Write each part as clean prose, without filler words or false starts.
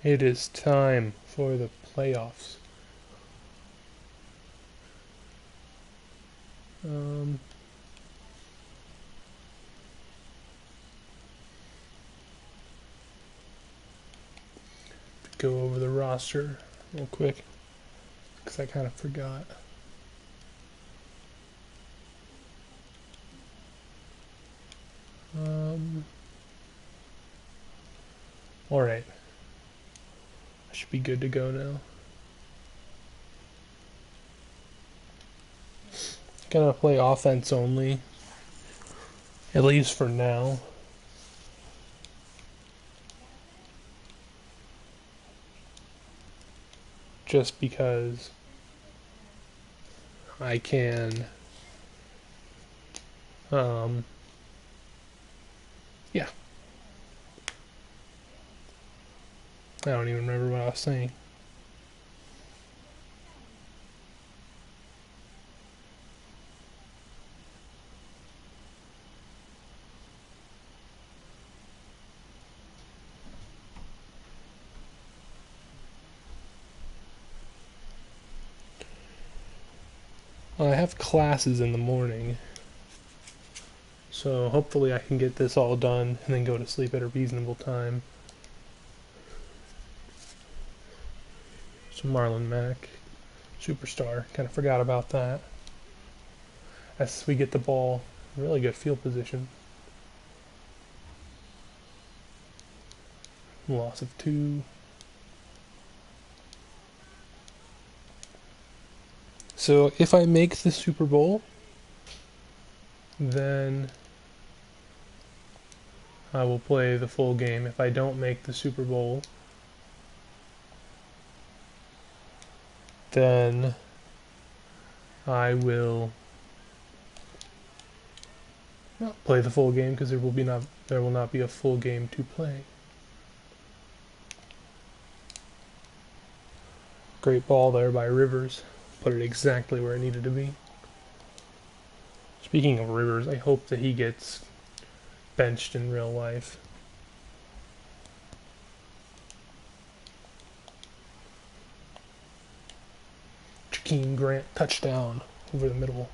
It is time for the playoffs. Go over the roster real quick because I kind of forgot. Alright. I should be good to go now. Gonna play offense only, at least for now. Just because I can, yeah. I don't even remember what I was saying. I have classes in the morning, so hopefully I can get this all done and then go to sleep at a reasonable time. So Marlon Mack, superstar, kind of forgot about that. As we get the ball, really good field position. Loss of 2. So if I make the Super Bowl, then I will play the full game. If I don't make the Super Bowl, then I will not play the full game because there will not be a full game to play. Great ball there by Rivers. Put it exactly where it needed to be. Speaking of Rivers, I hope that he gets benched in real life. Jakeem Grant touchdown over the middle.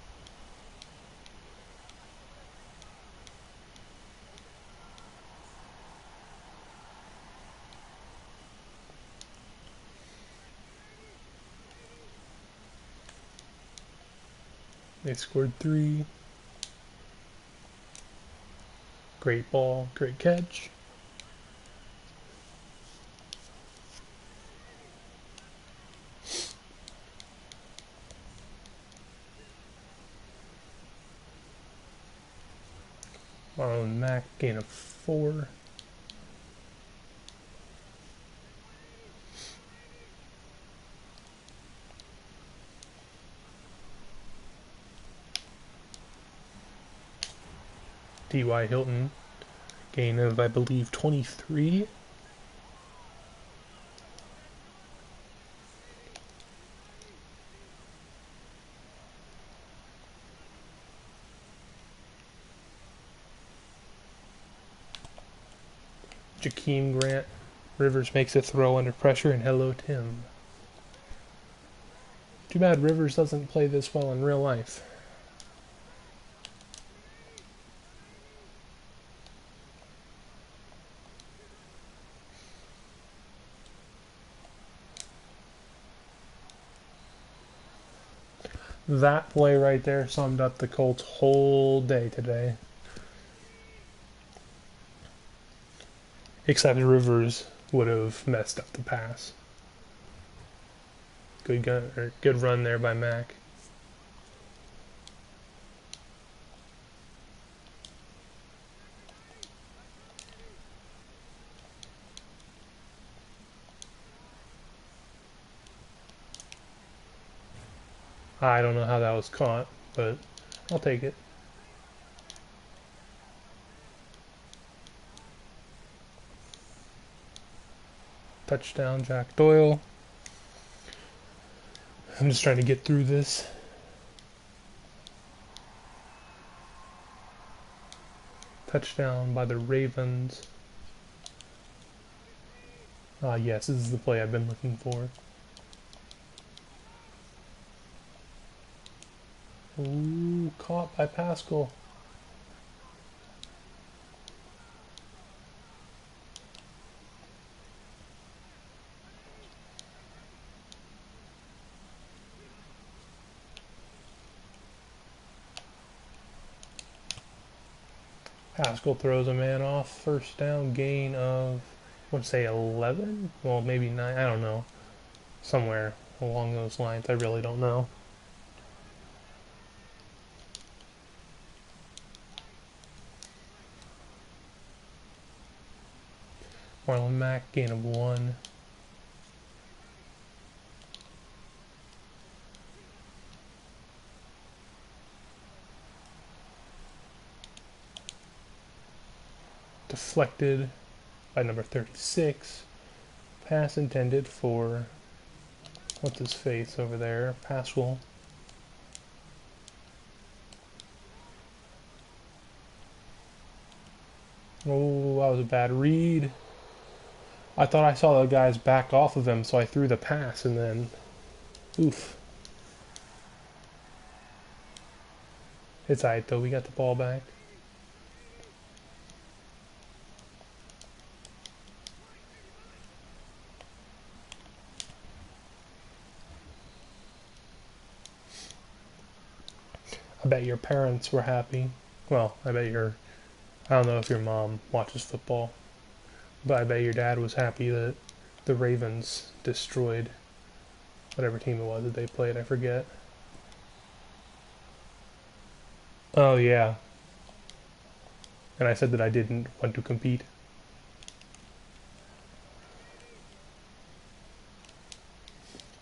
They scored 3. Great ball, great catch. Marlon Mack, gain of 4. D.Y. Hilton, gain of, I believe, 23. Jakeem Grant. Rivers makes a throw under pressure, and hello, Tim. Too bad Rivers doesn't play this well in real life. That play right there summed up the Colts' whole day today. Except Rivers would have messed up the pass. Good run there by Mack. I don't know how that was caught, but I'll take it. Touchdown, Jack Doyle. I'm just trying to get through this. Touchdown by the Ravens. Ah, yes, this is the play I've been looking for. Ooh, caught by Pascal. Pascal throws a man off. First down, gain of, I want to say 11? Well, maybe 9. I don't know. Somewhere along those lines. I really don't know. Marlon Mack, gain of 1. Deflected by number 36. Pass intended for, what's his face over there? Pascal. Oh, that was a bad read. I thought I saw the guys back off of him, so I threw the pass and then, oof. It's alright though, we got the ball back. I bet your parents were happy. Well, I don't know if your mom watches football, but I bet your dad was happy that the Ravens destroyed whatever team it was that they played, I forget. Oh, yeah. And I said that I didn't want to compete.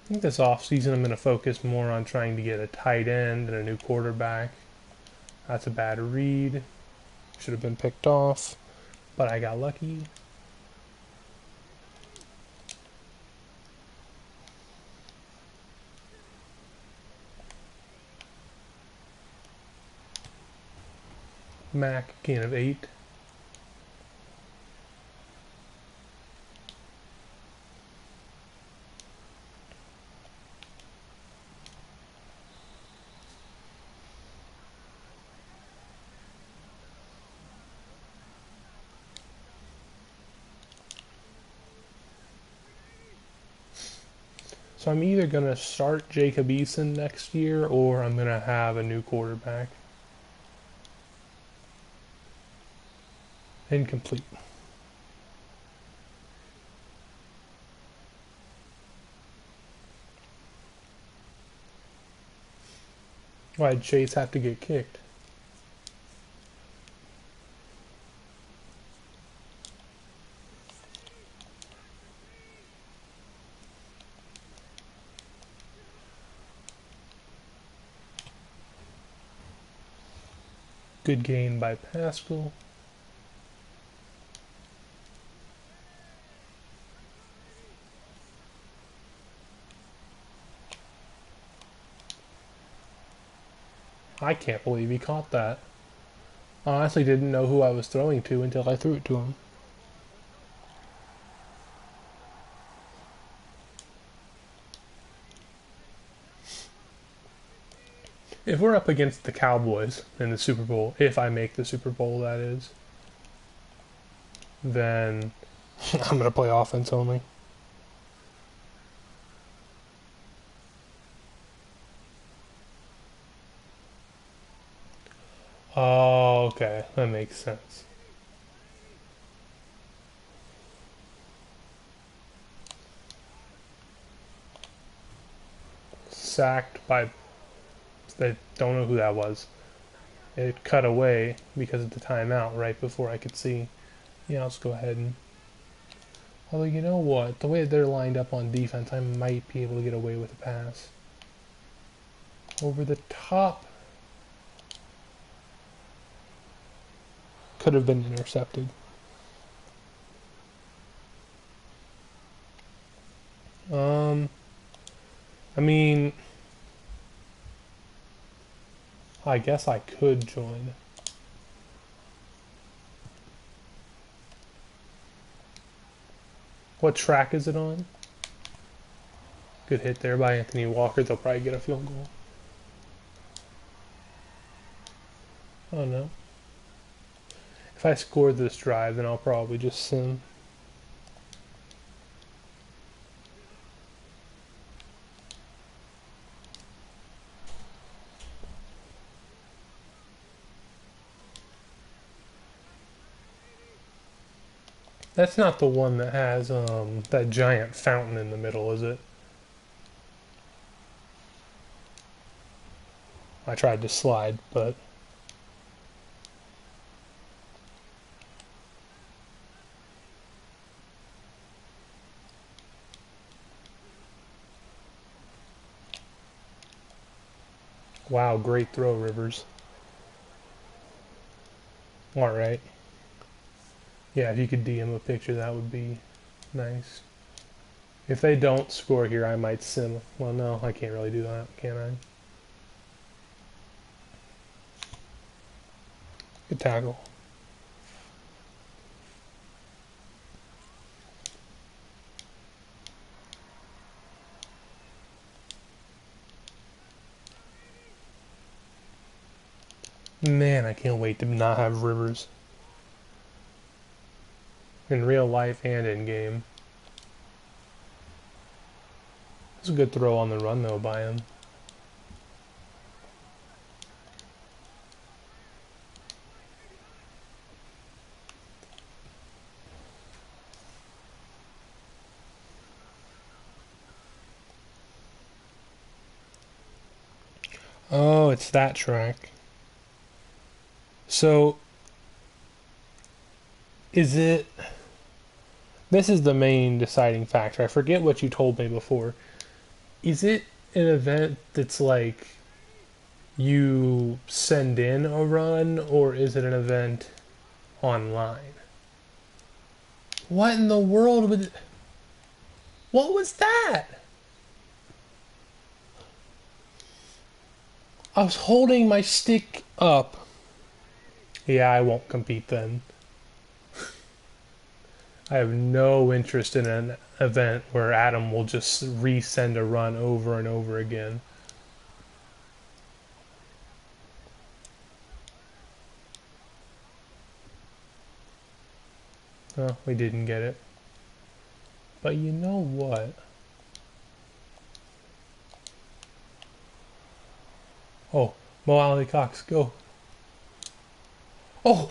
I think this offseason I'm going to focus more on trying to get a tight end and a new quarterback. That's a bad read. Should have been picked off, but I got lucky. Mac, gain of 8. So I'm either going to start Jacob Eason next year or I'm going to have a new quarterback. Incomplete. Why'd Chase have to get kicked? Good gain by Pascal. I can't believe he caught that. I honestly didn't know who I was throwing to until I threw it to him. If we're up against the Cowboys in the Super Bowl, if I make the Super Bowl, that is, then I'm going to play offense only. Oh, okay. That makes sense. Sacked by... I don't know who that was. It cut away because of the timeout right before I could see. Yeah, let's go ahead and... Although, you know what? The way they're lined up on defense, I might be able to get away with a pass. Over the top. Could have been intercepted. I mean, I guess I could join. What track is it on? Good hit there by Anthony Walker. They'll probably get a field goal. Oh no. If I score this drive, then I'll probably just sim. That's not the one that has that giant fountain in the middle, is it? I tried to slide, but wow, great throw, Rivers. All right. Yeah, if you could DM a picture, that would be nice. If they don't score here, I might sim. Well, no, I can't really do that, can I? Good tackle. Man, I can't wait to not have Rivers. In real life and in game. It's a good throw on the run, though, by him. Oh, it's that track. So, is it... This is the main deciding factor. I forget what you told me before. Is it an event that's like you send in a run, or is it an event online? What in the world would... What was that? I was holding my stick up. Yeah, I won't compete then. I have no interest in an event where Adam will just resend a run over and over again. Oh, we didn't get it. But you know what? Oh, Mo Alley Cox, go. Oh!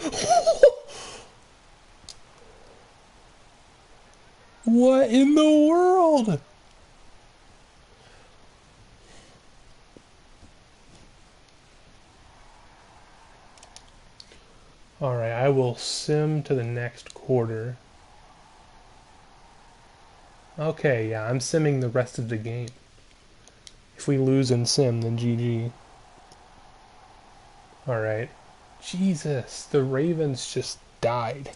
What in the world? Alright, I will sim to the next quarter. Okay, yeah, I'm simming the rest of the game. If we lose in sim, then GG. Alright. Jesus, the Ravens just died.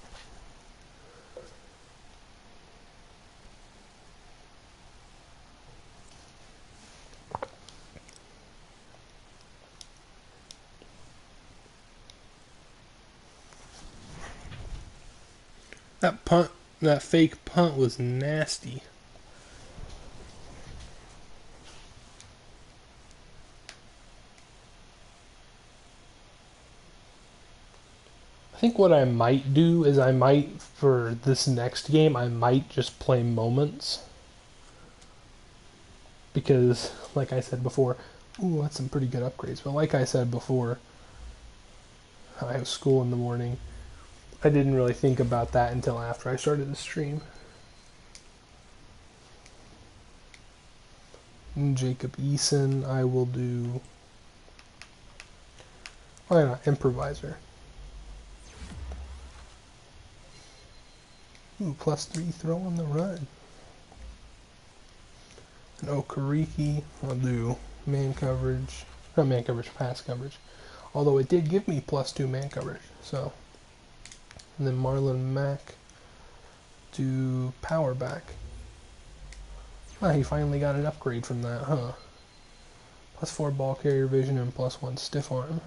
That punt, that fake punt was nasty. I think what I might do is I might, for this next game, I might just play moments. Because, like I said before, ooh, that's some pretty good upgrades. But like I said before, I have school in the morning. I didn't really think about that until after I started the stream. Jacob Eason, I will do... Why not? Improviser. Ooh, +3 throw on the run. And Okariki, I'll do man coverage. Not man coverage, pass coverage. Although it did give me +2 man coverage, so... And then Marlon Mack do power back. Ah, he finally got an upgrade from that, huh? +4 ball carrier vision and +1 stiff arm.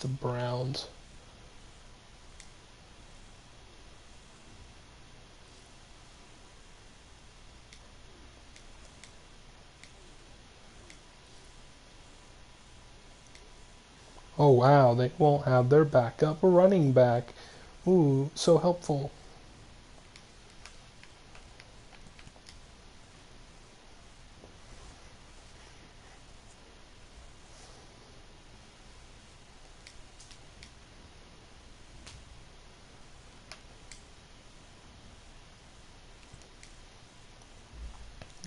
the Browns. Oh wow, they won't have their backup running back. Ooh, so helpful.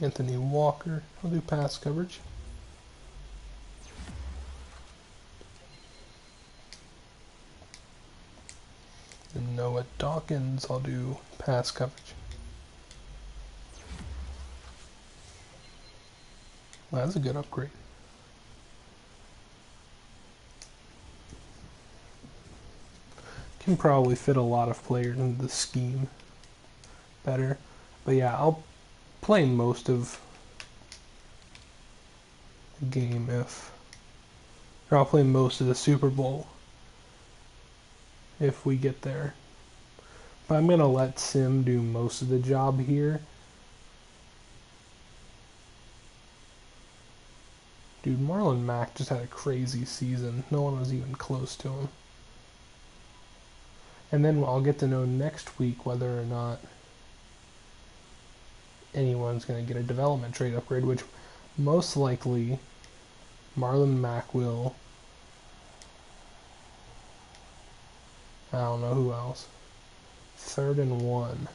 Anthony Walker, I'll do pass coverage. And Noah Dawkins, I'll do pass coverage. Well, that's a good upgrade. Can probably fit a lot of players into the scheme better. But yeah, I'll play most of the game or I'll play most of the Super Bowl if we get there. But I'm going to let Sim do most of the job here. Dude, Marlon Mack just had a crazy season. No one was even close to him. And then I'll get to know next week whether or not anyone's going to get a development trade upgrade, which most likely Marlon Mack will. I don't know who else. 3rd and 1.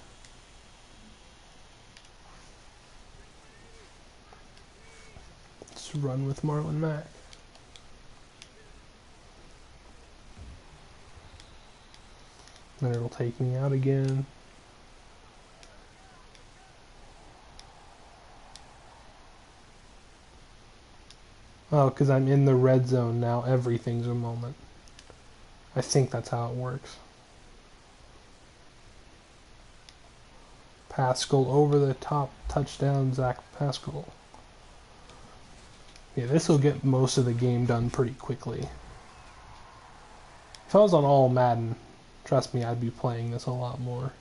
Let's run with Marlon Mack. Then it'll take me out again. Oh, because I'm in the red zone now, everything's a moment. I think that's how it works. Pascal over the top, touchdown, Zach Pascal. Yeah, this will get most of the game done pretty quickly. If I was on all Madden, trust me, I'd be playing this a lot more.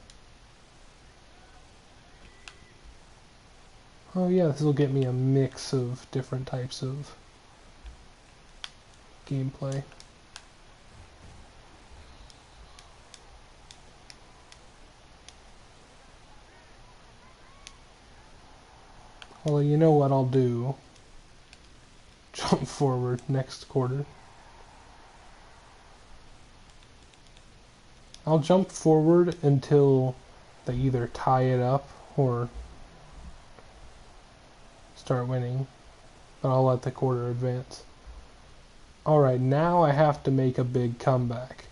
Oh yeah, this will get me a mix of different types of gameplay. Well, you know what I'll do? Jump forward next quarter. I'll jump forward until they either tie it up or start winning, but I'll let the quarter advance. Alright, now I have to make a big comeback.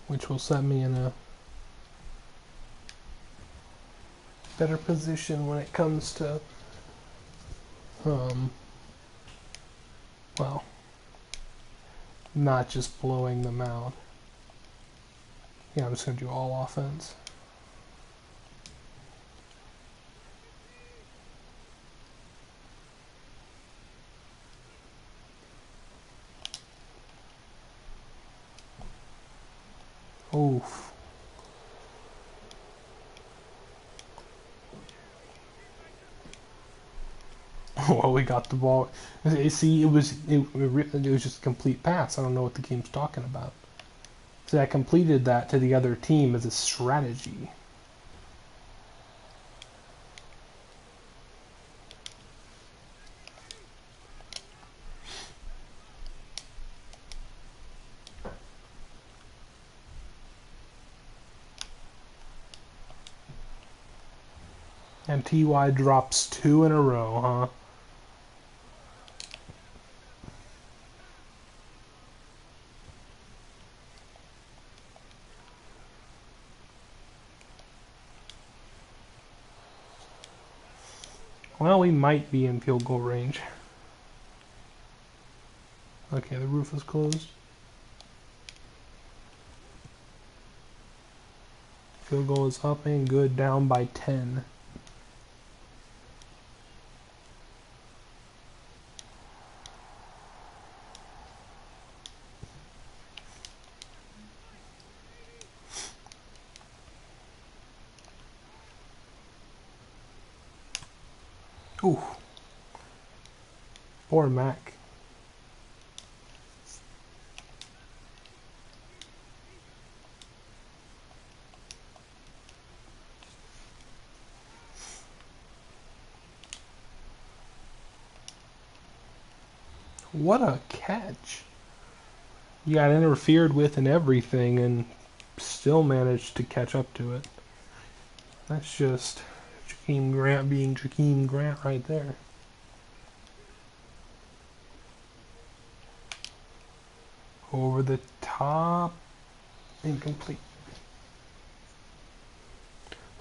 Which will set me in a better position when it comes to well, not just blowing them out. Yeah, I'm just going to do all offense. Oof. Well, we got the ball. See, it was just a complete pass. I don't know what the game's talking about. So I completed that to the other team as a strategy. And TY drops 2 in a row, huh? Well, we might be in field goal range. Okay, the roof is closed. Field goal is up and good, down by 10. Ooh. Poor Mac. What a catch. You got interfered with and everything and still managed to catch up to it. That's just Jakeem Grant being Jakeem Grant right there. Over the top. Incomplete.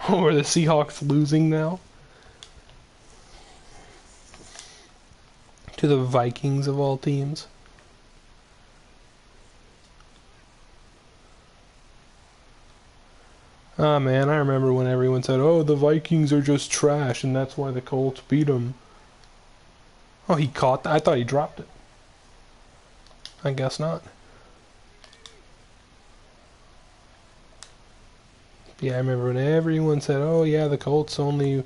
Oh, are the Seahawks losing now? To the Vikings of all teams. Ah, man, I remember when everyone said, oh, the Vikings are just trash, and that's why the Colts beat them. Oh, he caught that? I thought he dropped it. I guess not. Yeah, I remember when everyone said, oh, yeah, the Colts only...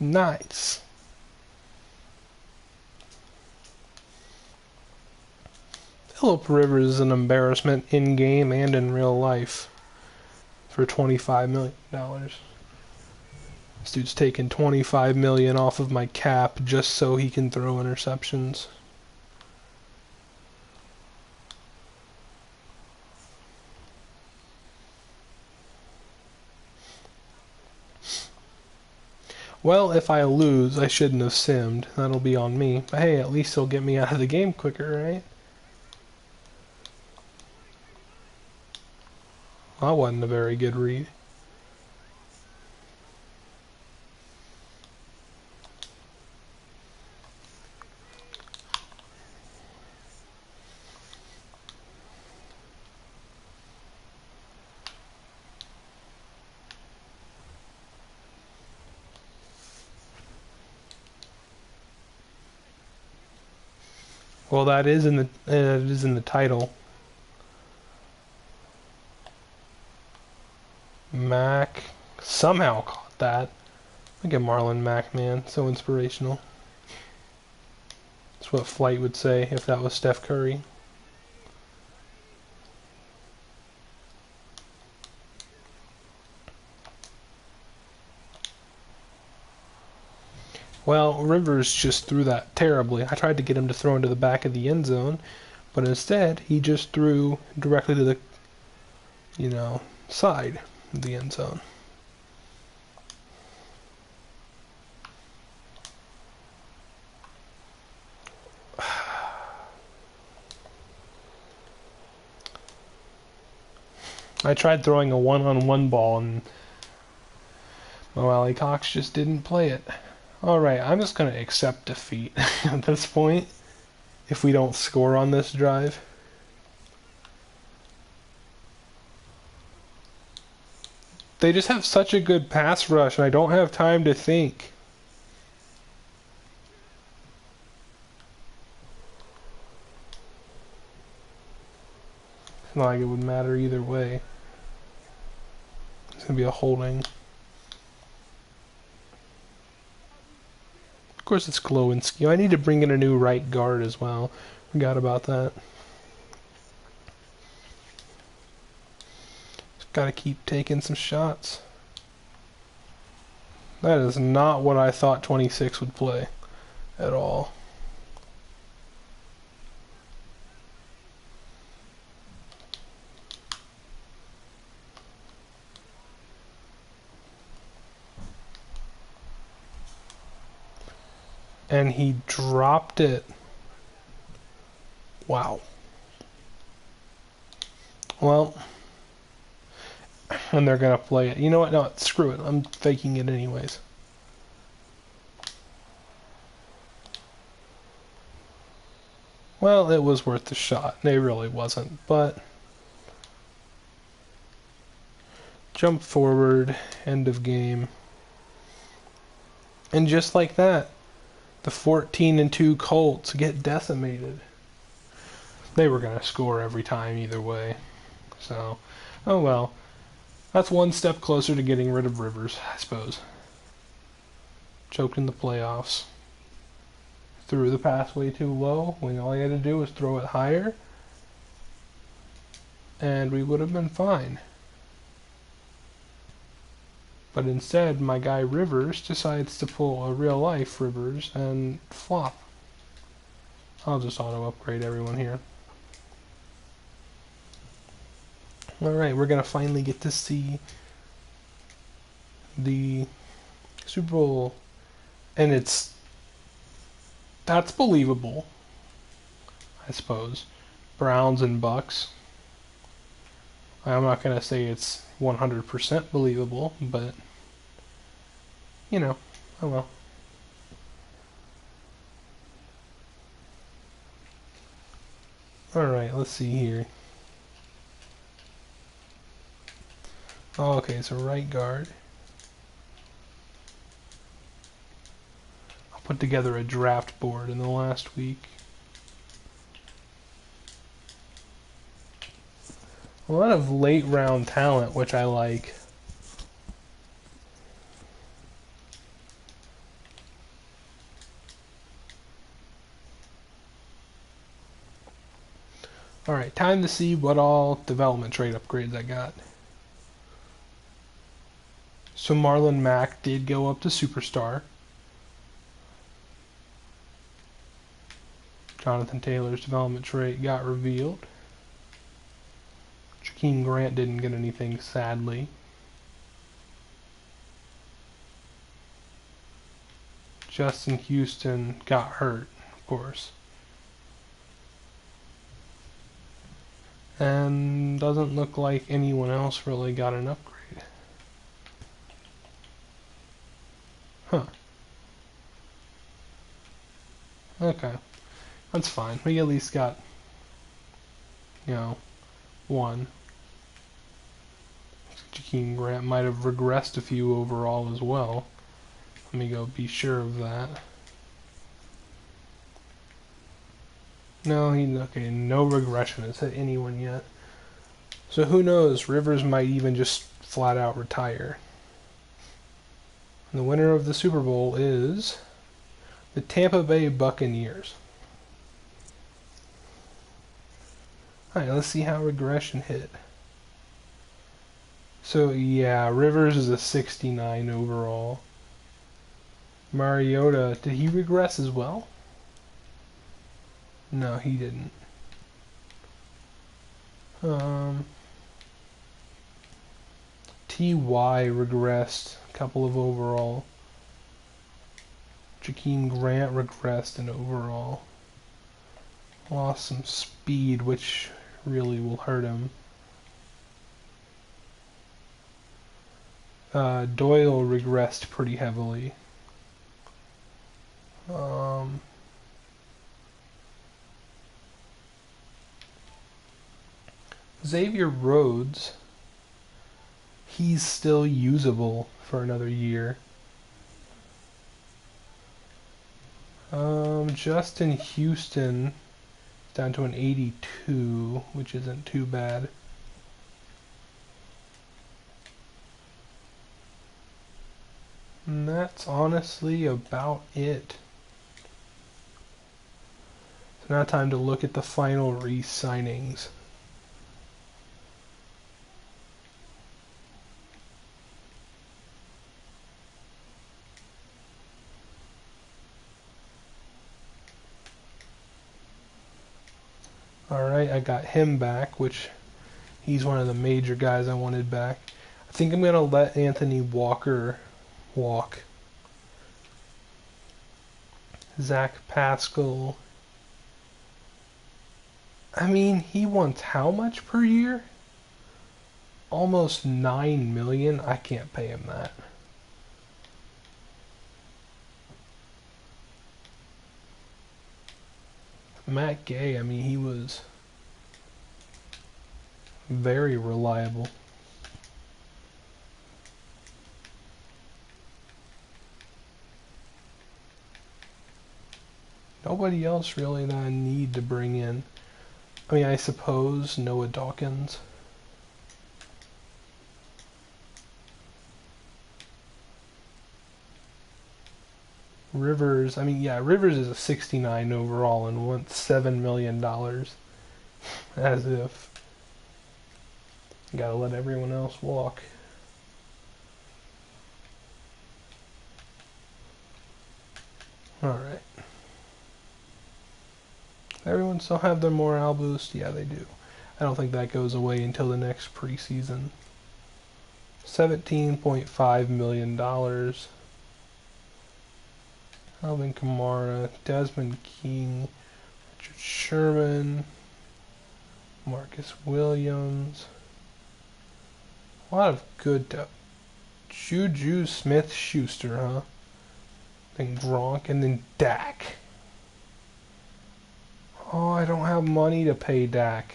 Nice. Phillip Rivers is an embarrassment in game and in real life for $25 million. This dude's taking $25 million off of my cap just so he can throw interceptions. Well, if I lose, I shouldn't have simmed. That'll be on me. But hey, at least he'll get me out of the game quicker, right? That wasn't a very good read. Well, that is in the it is in the title. Mac somehow caught that. Look at Marlon Mack, man. So inspirational. That's what Flight would say if that was Steph Curry. Well, Rivers just threw that terribly. I tried to get him to throw into the back of the end zone, but instead he just threw directly to the, side of the end zone. I tried throwing a one-on-one ball and Mo Cox just didn't play it. Alright, I'm just going to accept defeat at this point if we don't score on this drive. They just have such a good pass rush and I don't have time to think. It's not like it would matter either way. It's going to be a holding. Of course it's Glowinski. I need to bring in a new right guard as well. Forgot about that. Just gotta keep taking some shots. That is not what I thought 26 would play at all. And he dropped it. Wow. Well, and they're going to play it. You know what? No, screw it. I'm faking it anyways. Well, it was worth the shot. It really wasn't, but jump forward, end of game. And just like that, the 14-2 Colts get decimated. They were going to score every time either way. So, oh well. That's one step closer to getting rid of Rivers, I suppose. Choked in the playoffs. Threw the pass way too low when all he had to do was throw it higher, and we would have been fine. But instead, my guy Rivers decides to pull a real life Rivers and flop. I'll just auto upgrade everyone here. Alright, we're going to finally get to see the Super Bowl, and that's believable, I suppose. Browns and Bucks. I'm not going to say it's 100% believable, but, you know, oh well. Alright, let's see here. Oh, okay, so right guard. I'll put together a draft board in the last week. A lot of late round talent, which I like. Alright, time to see what all development trade upgrades I got. So Marlon Mack did go up to Superstar. Jonathan Taylor's development trait got revealed. Jakeem Grant didn't get anything, sadly. Justin Houston got hurt, of course. And doesn't look like anyone else really got an upgrade. Huh. Okay. That's fine. We at least got, you know, one. Jakeem Grant might have regressed a few overall as well. Let me go be sure of that. No, okay, no regression has hit anyone yet. So who knows, Rivers might even just flat out retire. And the winner of the Super Bowl is the Tampa Bay Buccaneers. Alright, let's see how regression hit. So yeah, Rivers is a 69 overall. Mariota, did he regress as well? No, he didn't. T.Y. regressed a couple of overall. Jakeem Grant regressed in overall. Lost some speed, which really will hurt him. Doyle regressed pretty heavily. Xavier Rhodes, he's still usable for another year. Justin Houston down to an 82, which isn't too bad. And that's honestly about it. So now time to look at the final re-signings. Alright, I got him back, which he's one of the major guys I wanted back. I think I'm going to let Anthony Walker walk. Zach Pascal. I mean, he wants how much per year? Almost $9 million. I can't pay him that. Matt Gay, I mean, he was very reliable. Nobody else really that I need to bring in. I mean, I suppose Noah Dawkins. Rivers, I mean, yeah, Rivers is a 69 overall and wants $7 million. As if. Gotta let everyone else walk. Alright. Everyone still have their morale boost? Yeah, they do. I don't think that goes away until the next preseason. $17.5 million. Alvin Kamara, Desmond King, Richard Sherman, Marcus Williams. A lot of good depth. Juju Smith-Schuster, huh? Then Gronk, and then Dak. Oh, I don't have money to pay Dak.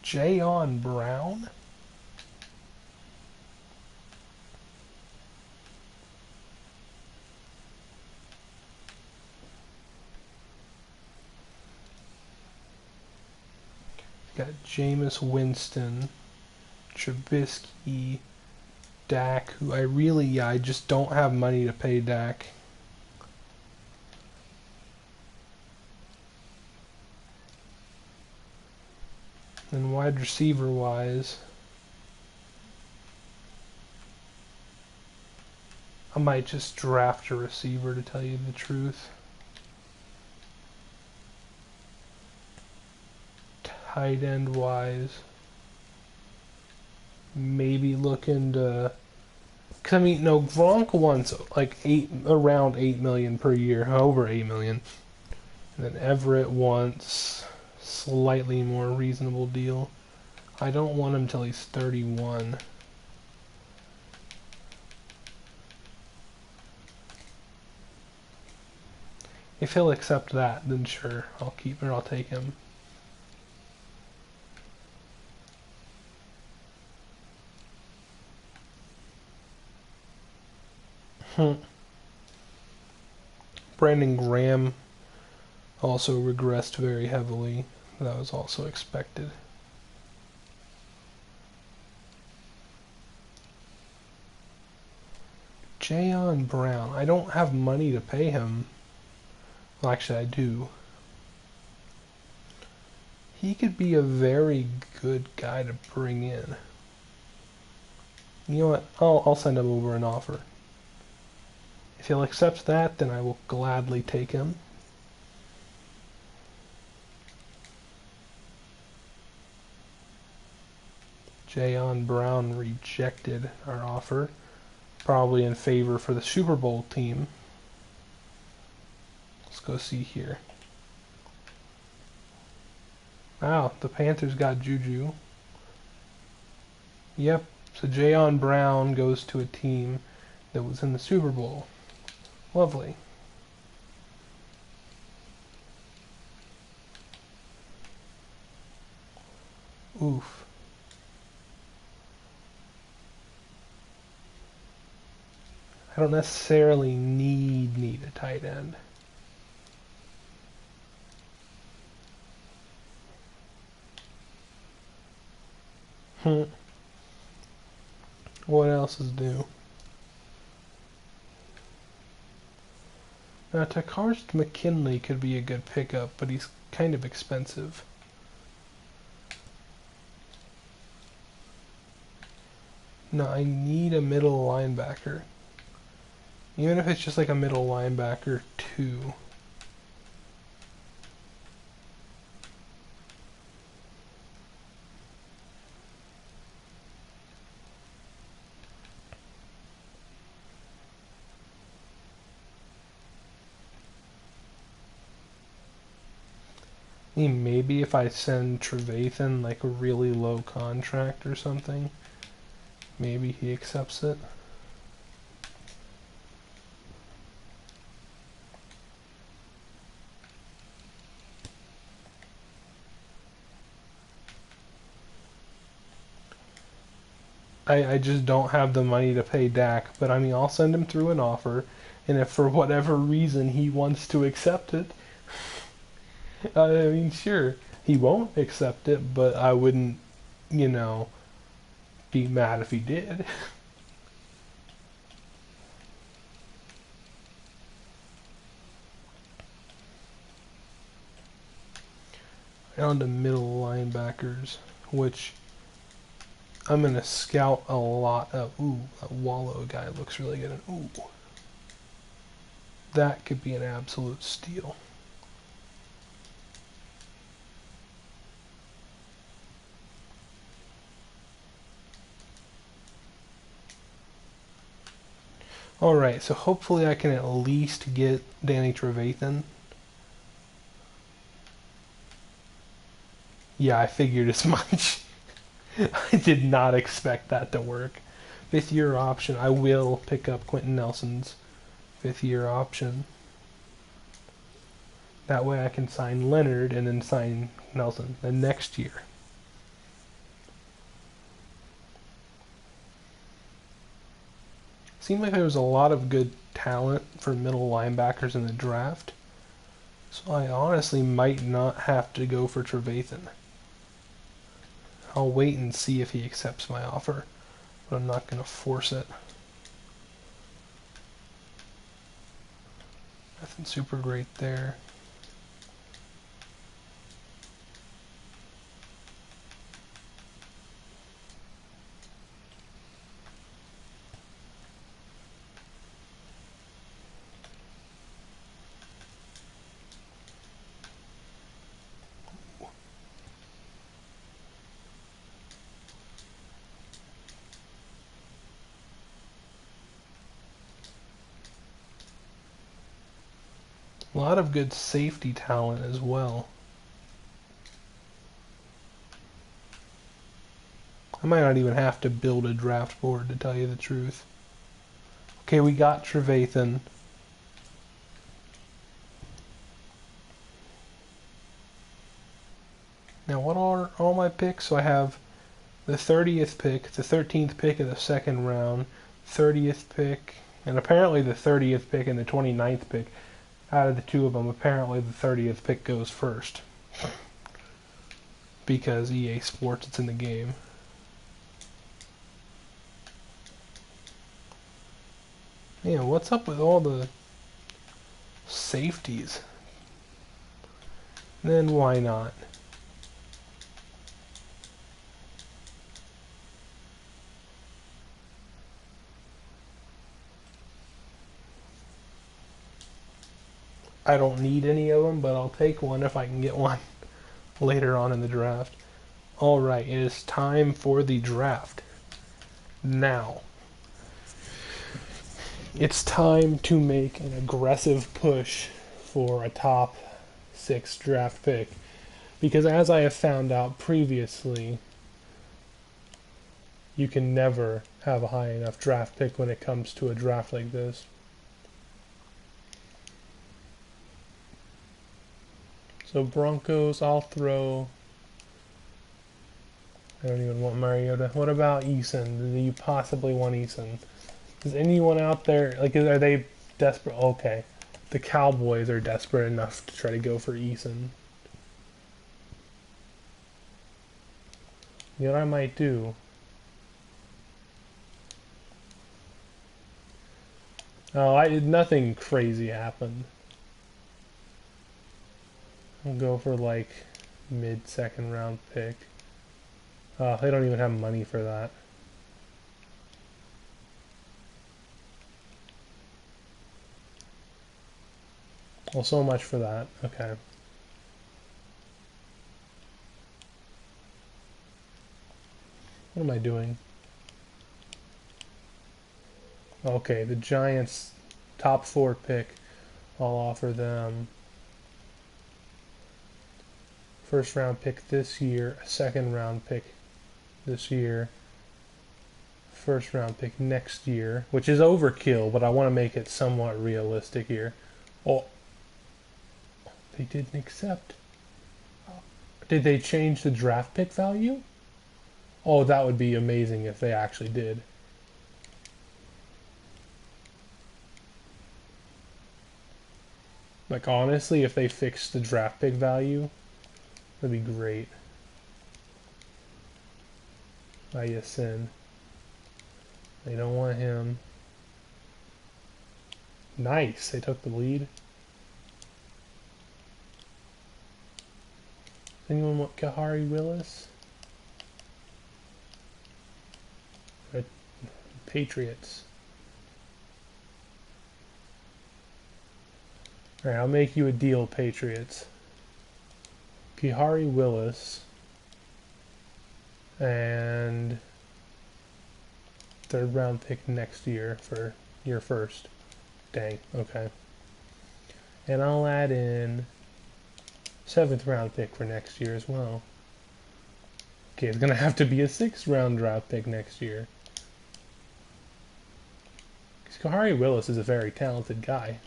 Jayon Brown? Got Jameis Winston, Trubisky, Dak, who I just don't have money to pay Dak. And wide receiver wise, I might just draft a receiver to tell you the truth. Tight end wise, maybe look into. Cause I mean, no, Gronk wants like around 8 million per year, over 8 million. And then Everett wants slightly more reasonable deal. I don't want him till he's 31. If he'll accept that, then sure, I'll take him. Brandon Graham also regressed very heavily. That was also expected. Jayon Brown. I don't have money to pay him. Well, actually, I do. He could be a very good guy to bring in. You know what? I'll send him over an offer. If he'll accept that, then I will gladly take him. Jayon Brown rejected our offer, probably in favor for the Super Bowl team. Let's go see here. Wow, the Panthers got Juju. Yep, so Jayon Brown goes to a team that was in the Super Bowl. Lovely. Oof. I don't necessarily need a tight end. What else is new? Now, Takarst McKinley could be a good pickup, but he's kind of expensive. No, I need a middle linebacker. Even if it's just like a middle linebacker 2. I mean, maybe if I send Trevathan like a really low contract or something, maybe he accepts it. I just don't have the money to pay Dak, but I mean, I'll send him through an offer, And if for whatever reason he wants to accept it, I mean, sure, he won't accept it, but I wouldn't, you know, be mad if he did. On to middle linebackers, which I'm going to scout a lot of. Ooh, that Wallow guy looks really good. Ooh, that could be an absolute steal. Alright, so hopefully I can at least get Danny Trevathan. Yeah, I figured as much. I did not expect that to work. 5th year option. I will pick up Quentin Nelson's 5th year option. That way I can sign Leonard and then sign Nelson the next year. Seemed like there was a lot of good talent for middle linebackers in the draft. So I honestly might not have to go for Trevathan. I'll wait and see if he accepts my offer, but I'm not going to force it. Nothing super great there. A lot of good safety talent as well. I might not even have to build a draft board, to tell you the truth. Okay, we got Trevathan. Now, what are all my picks? So I have the 30th pick, the 13th pick of the second round, 30th pick, and apparently the 30th pick and the 29th pick. Out of the two of them, apparently the 30th pick goes first. Because EA Sports, it's in the game. Man, what's up with all the safeties? Then why not? I don't need any of them, but I'll take one if I can get one later on in the draft. Alright, it is time for the draft. Now, it's time to make an aggressive push for a top 6 draft pick. Because as I have found out previously, you can never have a high enough draft pick when it comes to a draft like this. So Broncos, I'll throw... I don't even want Mariota. What about Eason? Do you possibly want Eason? Is anyone out there, like, are they desperate? Okay. The Cowboys are desperate enough to try to go for Eason. You know what I might do? Oh, nothing crazy happened. I'll go for like mid-second round pick. They don't even have money for that. Well, so much for that. Okay. What am I doing? Okay, the Giants' top 4 pick. I'll offer them first round pick this year, a second round pick this year, first round pick next year, which is overkill, but I want to make it somewhat realistic here. Oh, they didn't accept. Did they change the draft pick value? Oh, that would be amazing if they actually did. Like, honestly, if they fixed the draft pick value, that'd be great. Sin. They don't want him. Nice, they took the lead. Anyone want Kahari Willis? Red Patriots. Alright, I'll make you a deal, Patriots. Kahari Willis. And 3rd round pick next year for year first. Dang, okay. And I'll add in 7th round pick for next year as well. Okay, it's gonna have to be a 6th round draft pick next year. Because Kahari Willis is a very talented guy.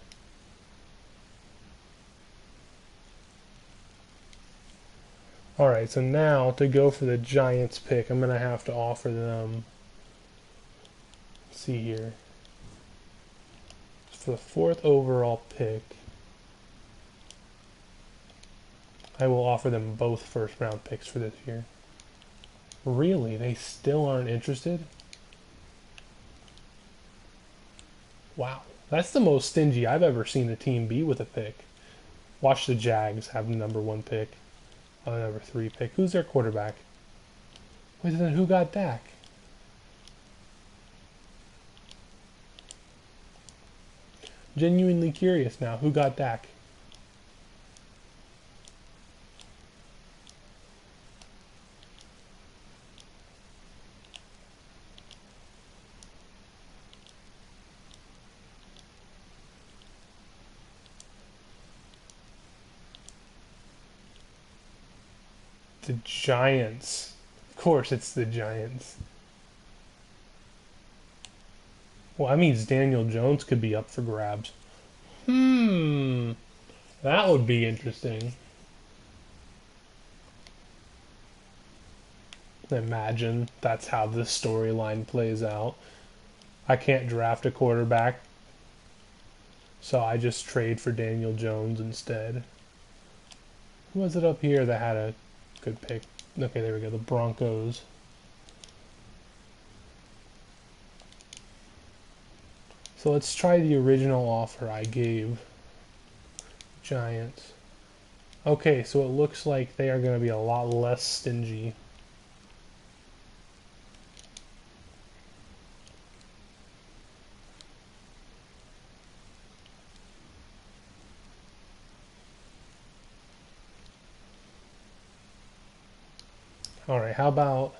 Alright, so now to go for the Giants pick, I'm gonna have to offer them, let's see here, for the 4th overall pick, I will offer them both 1st round picks for this year. Really? They still aren't interested? Wow. That's the most stingy I've ever seen a team be with a pick. Watch the Jags have the number 1 pick. Number 3 pick. Who's their quarterback? Wait, then who got Dak? Genuinely curious now. Who got Dak? The Giants. Of course it's the Giants. Well, that means Daniel Jones could be up for grabs. That would be interesting. Imagine that's how this storyline plays out. I can't draft a quarterback, so I just trade for Daniel Jones instead. Who was it up here that had a good pick? Okay, there we go. The Broncos. So let's try the original offer I gave. Giants. Okay, so it looks like they are going to be a lot less stingy. Alright, how about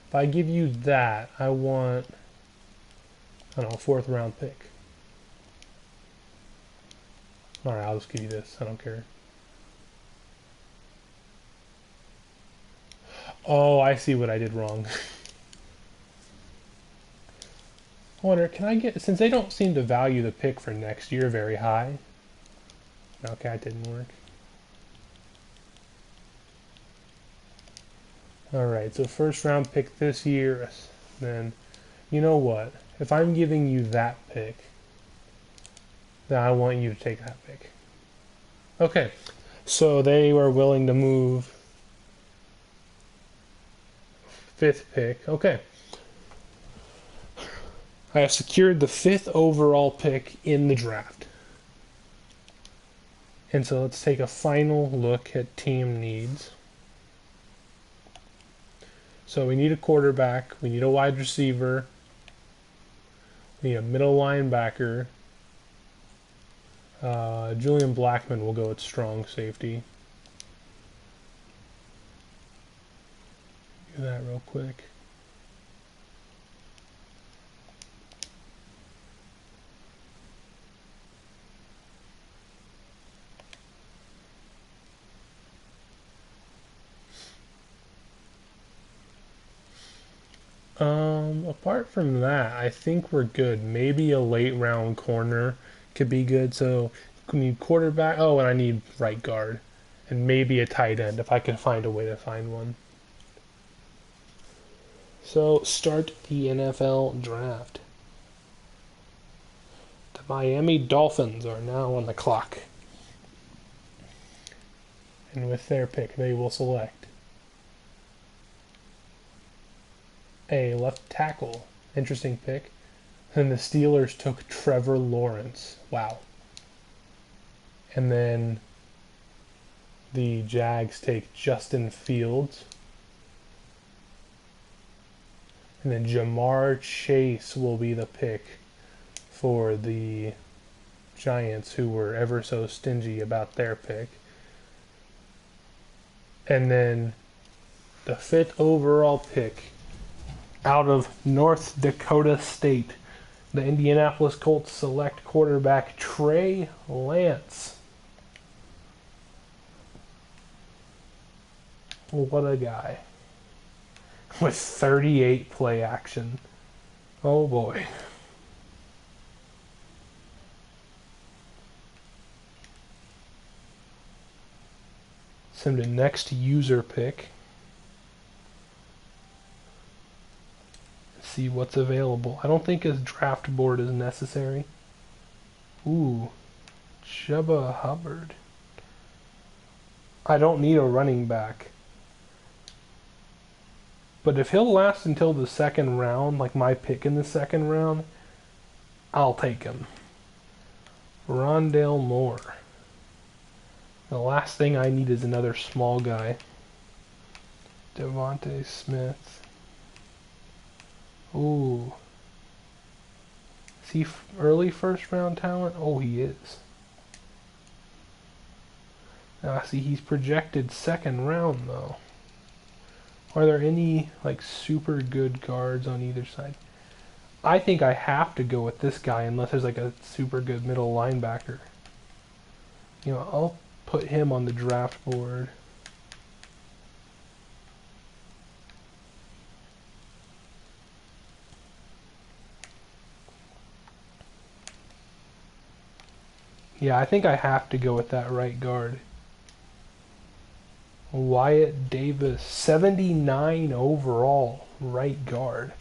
if I give you that, I want, I don't know, 4th round pick. Alright, I'll just give you this. I don't care. Oh, I see what I did wrong. I wonder, can I get, since they don't seem to value the pick for next year very high. Okay, that didn't work. Alright, so 1st round pick this year, then, you know what? If I'm giving you that pick, then I want you to take that pick. Okay, so they were willing to move 5th pick. Okay. I have secured the 5th overall pick in the draft. And so let's take a final look at team needs. So we need a quarterback, we need a wide receiver, we need a middle linebacker. Julian Blackman will go at strong safety. Do that real quick. Apart from that, I think we're good. Maybe a late round corner could be good. So we need quarterback. Oh, and I need right guard. And maybe a tight end if I can find a way to find one. So start the NFL draft. Miami Dolphins are now on the clock. And with their pick, they will select a left tackle. Interesting pick. And the Steelers took Trevor Lawrence. Wow. And then the Jags take Justin Fields. And then Jamar Chase will be the pick for the Giants, who were ever so stingy about their pick. And then the 5th overall pick out of North Dakota State, the Indianapolis Colts select quarterback Trey Lance. What a guy. With 38 play action. Oh boy. Send the next user pick. See what's available. I don't think his draft board is necessary. Ooh. Chuba Hubbard. I don't need a running back. But if he'll last until the second round, like my pick in the second round, I'll take him. Rondale Moore. The last thing I need is another small guy. Devonte Smith. Ooh. Is he early first round talent? Oh, he is. Now, see, he's projected second round, though. Are there any, like, super good guards on either side? I think I have to go with this guy unless there's, like, a super good middle linebacker. You know, I'll put him on the draft board. Yeah, I think I have to go with that right guard. Wyatt Davis, 79 overall, right guard.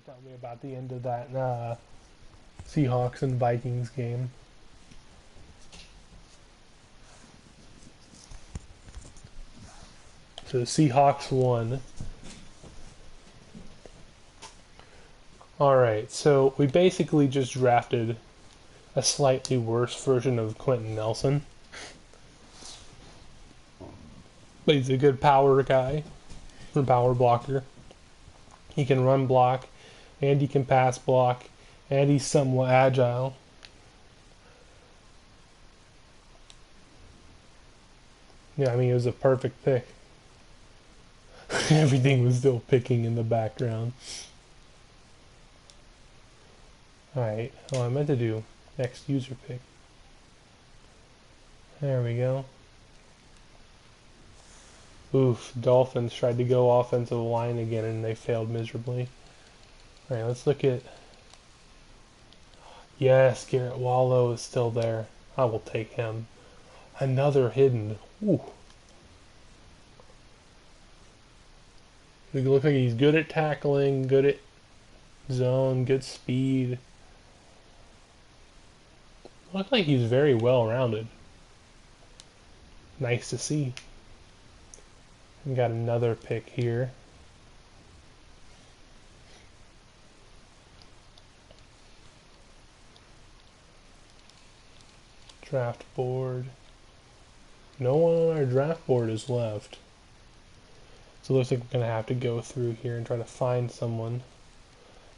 Tell me about the end of that Seahawks and Vikings game. So the Seahawks won. Alright, so we basically just drafted a slightly worse version of Quentin Nelson. But he's a good power guy, or power blocker. He can run block, and he can pass block, and he's somewhat agile. Yeah, I mean, it was a perfect pick. Everything was still picking in the background. Alright, oh, I meant to do next user pick. There we go. Oof, Dolphins tried to go offensive line again and they failed miserably. Alright, let's look at... Yes, Garrett Wallow is still there. I will take him. Another hidden. Ooh. He looks like he's good at tackling, good at zone, good speed. Looks like he's very well rounded. Nice to see. We got another pick here. Draft board. No one on our draft board is left. So it looks like we're going to have to go through here and try to find someone.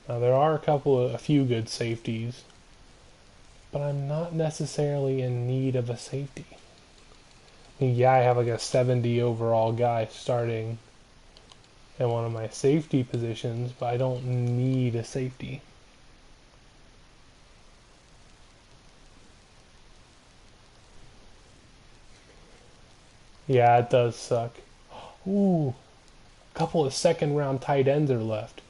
Now there are a few good safeties, but I'm not necessarily in need of a safety. I mean, yeah, I have like a 70 overall guy starting in one of my safety positions, but I don't need a safety. Yeah, it does suck. Ooh, a couple of second round tight ends are left.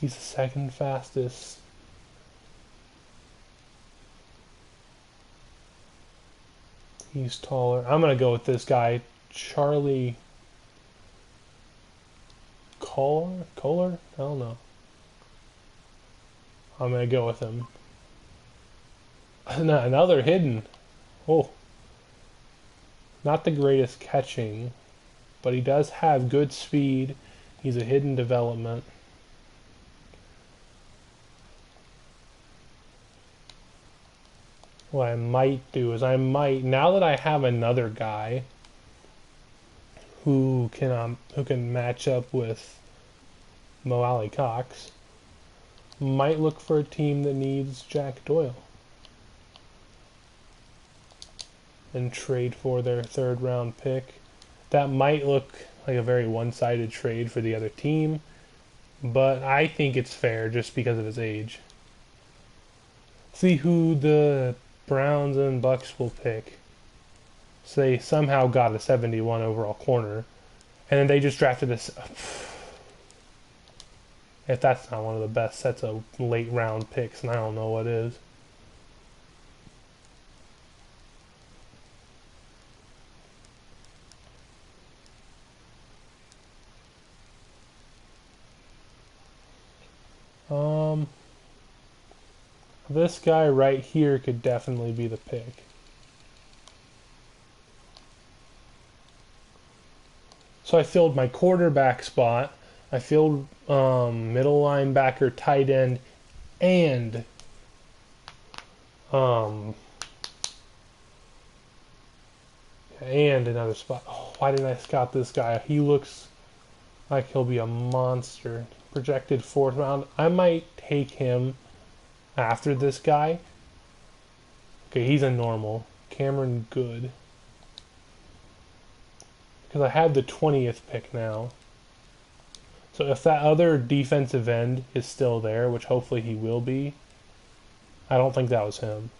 He's the second fastest. He's taller. I'm going to go with this guy, Charlie Kohler? I don't know. I'm going to go with him. Another hidden. Oh. Not the greatest catching, but he does have good speed. He's a hidden development. What I might do is now that I have another guy who can match up with Mo Alley Cox, might look for a team that needs Jack Doyle and trade for their third round pick. That might look like a very one-sided trade for the other team, but I think it's fair just because of his age. See who the Browns and Bucks will pick. So they somehow got a 71 overall corner, and then they just drafted this. If that's not one of the best sets of late round picks, and I don't know what is. This guy right here could definitely be the pick. So I filled my quarterback spot. I filled middle linebacker, tight end, and another spot. Oh, why didn't I scout this guy? He looks like he'll be a monster. Projected fourth round. I might take him after this guy. Okay, he's a normal. Cameron Good. Because I have the 20th pick now. So if that other defensive end is still there, which hopefully he will be, I don't think that was him.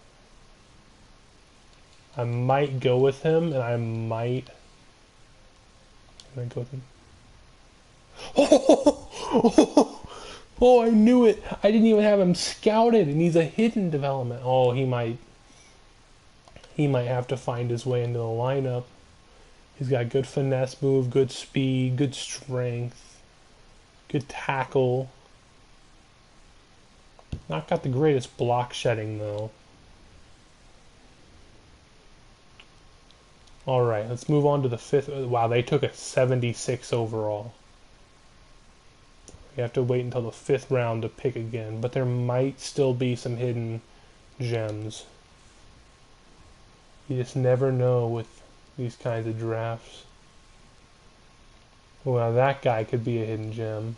I might go with him, and I might... Can I go with him? Oh, I knew it! I didn't even have him scouted, and he's a hidden development. Oh, he might have to find his way into the lineup. He's got good finesse move, good speed, good strength, good tackle. Not got the greatest block shedding, though. Alright, let's move on to the fifth. Wow, they took a 76 overall. We have to wait until the fifth round to pick again, but there might still be some hidden gems. You just never know with these kinds of drafts. Well, that guy could be a hidden gem.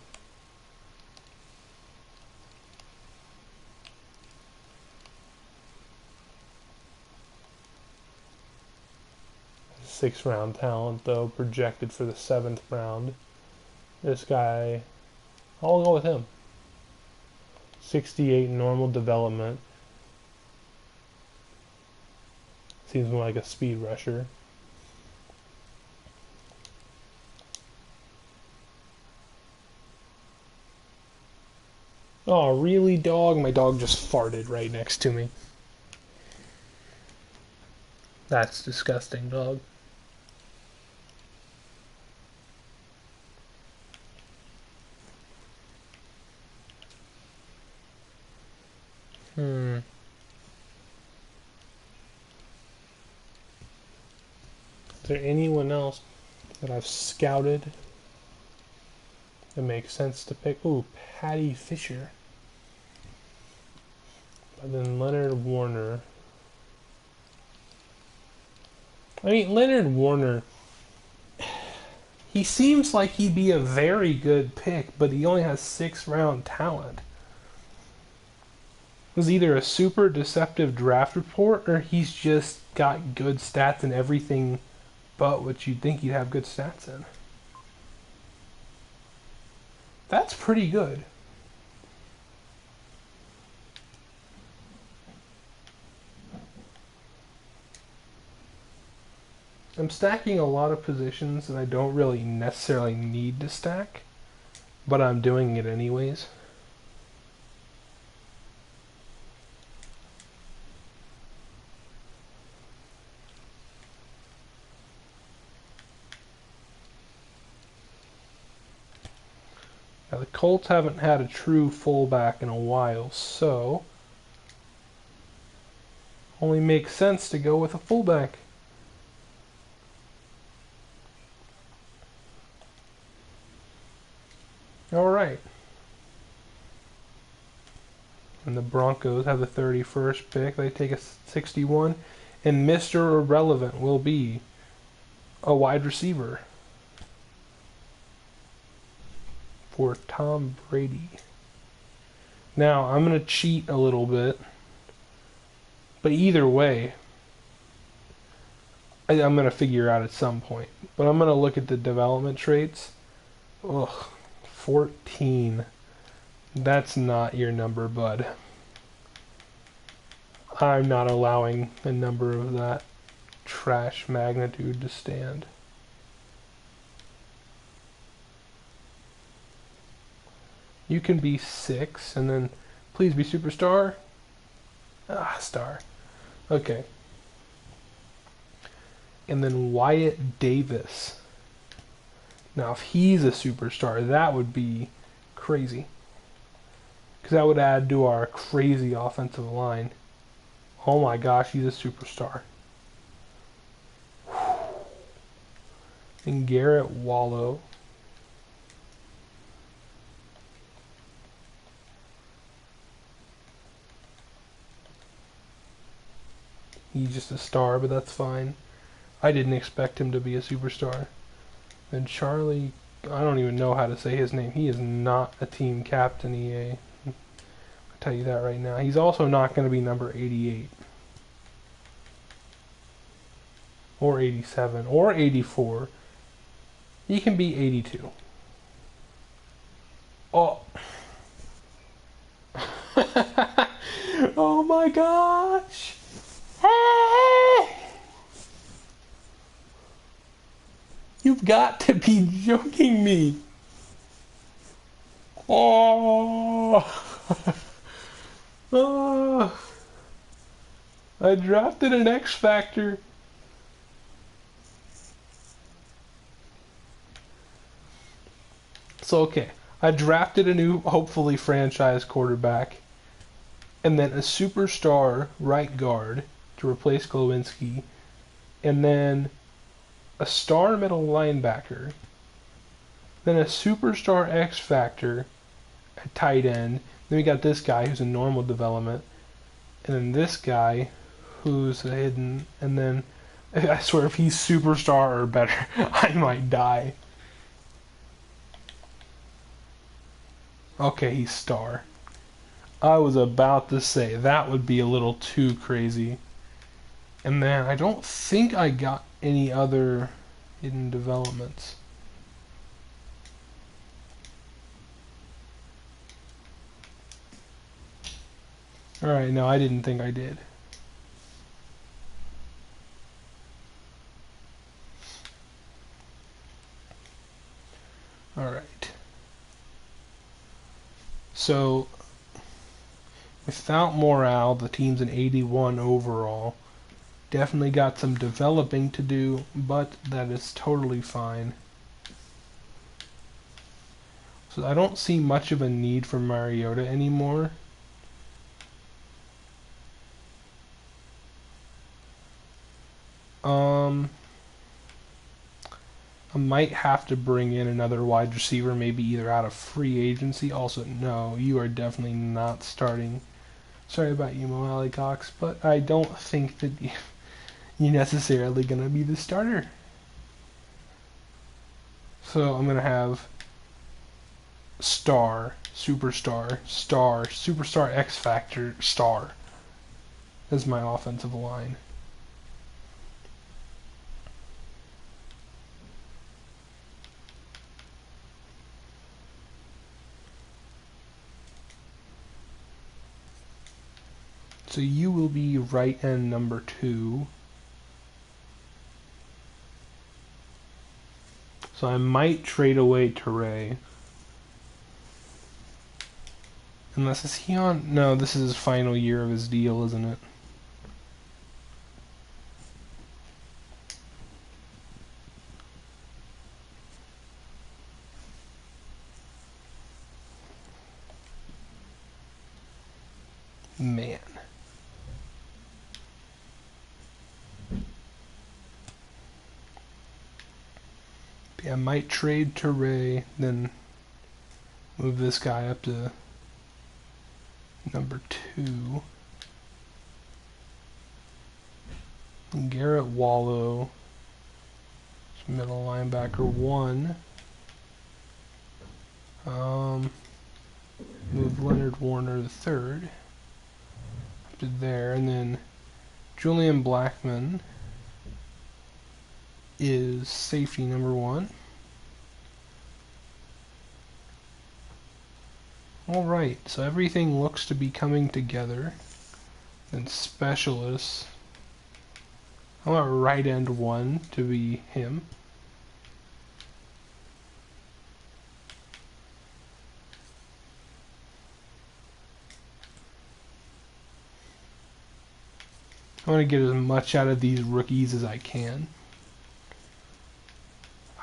Sixth round talent, though, projected for the seventh round. This guy, I'll go with him. 68 normal development. Seems more like a speed rusher. Oh, really, dog? My dog just farted right next to me. That's disgusting, dog. Is there anyone else that I've scouted that makes sense to pick? Ooh, Patty Fisher. But then Leonard Warner. I mean, Leonard Warner, he seems like he'd be a very good pick, but he only has 6th round talent. It was either a super deceptive draft report or he's just got good stats in everything but what you'd think he'd have good stats in. That's pretty good. I'm stacking a lot of positions that I don't really necessarily need to stack, but I'm doing it anyways. Now the Colts haven't had a true fullback in a while, so only makes sense to go with a fullback. Alright. And the Broncos have the 31st pick. They take a 61. And Mr. Irrelevant will be a wide receiver for Tom Brady. Now, I'm going to cheat a little bit. But either way, I'm going to figure out at some point. But I'm going to look at the development traits. Ugh. 14. That's not your number, bud. I'm not allowing a number of that trash magnitude to stand. You can be 6, and then please be superstar. Ah, star. Okay. And then Wyatt Davis. Now, if he's a superstar, that would be crazy. Because that would add to our crazy offensive line. Oh my gosh, he's a superstar. And Garrett Wallow. He's just a star, but that's fine. I didn't expect him to be a superstar. And Charlie, I don't even know how to say his name. He is not a team captain, EA. I'll tell you that right now. He's also not going to be number 88. Or 87. Or 84. He can be 82. Oh. Oh my gosh. Hey! You've got to be joking me. Oh. Oh. I drafted an X Factor. So, okay. I drafted a new, hopefully, franchise quarterback. and then a superstar right guard to replace Glowinski, and then a star middle linebacker, then a superstar X Factor at tight end. Then we got this guy who's a normal development, and then this guy who's a hidden, and then I swear if he's superstar or better, I might die. Okay, he's star. I was about to say that would be a little too crazy. And then I don't think I got any other hidden developments. Alright, no, I didn't think I did. Alright. So, without morale, the team's an 81 overall. Definitely got some developing to do, but that is totally fine. So I don't see much of a need for Mariota anymore. I might have to bring in another wide receiver, maybe either out of free agency. Also, no, you are definitely not starting. Sorry about you, Mo Alley Cox, but I don't think that you're necessarily going to be the starter. So I'm going to have star, superstar, star, superstar X Factor, star as my offensive line. So you will be right end number 2. So I might trade away Teray. Unless, is he on? No, this is his final year of his deal, isn't it? Man. Yeah, I might trade Teray, then move this guy up to number 2. And Garrett Wallow, middle linebacker 1. Move Leonard Warner the 3rd up to there, and then Julian Blackman is safety number 1. Alright, so everything looks to be coming together. Then specialists. I want right end 1 to be him. I want to get as much out of these rookies as I can.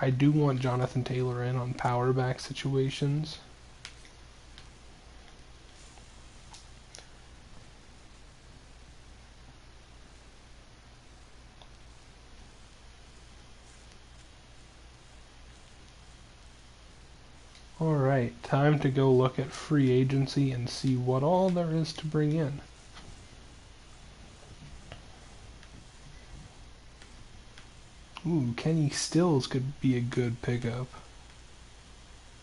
I do want Jonathan Taylor in on power back situations. Alright, time to go look at free agency and see what all there is to bring in. Ooh, Kenny Stills could be a good pickup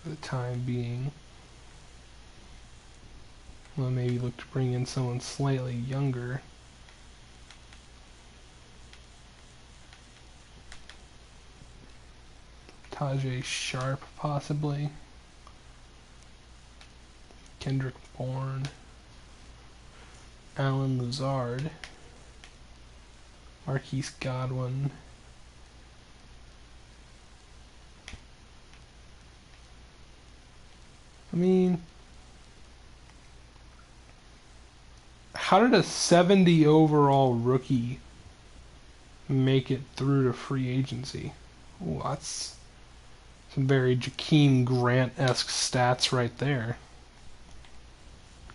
for the time being. Well, maybe look to bring in someone slightly younger. Tajay Sharp, possibly. Kendrick Bourne. Alan Lazard. Marquise Godwin. I mean, how did a 70 overall rookie make it through to free agency? Ooh, that's some very Jakeem Grant-esque stats right there.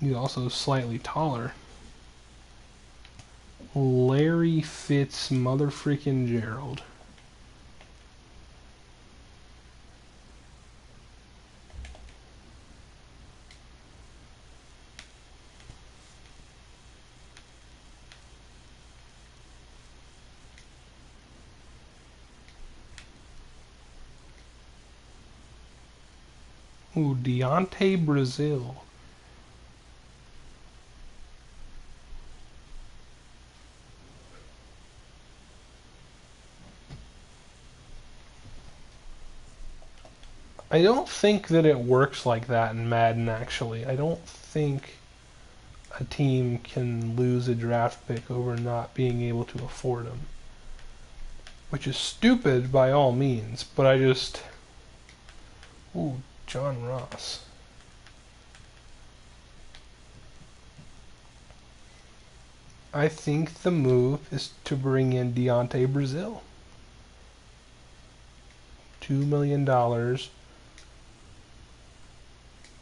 He's also slightly taller. Larry Fitz motherfreaking Gerald. Ooh, Deontay Brazil. I don't think that it works like that in Madden, actually. I don't think a team can lose a draft pick over not being able to afford him. Which is stupid by all means, but I just... Ooh, John Ross. I think the move is to bring in Deontay Brazil. $2 million.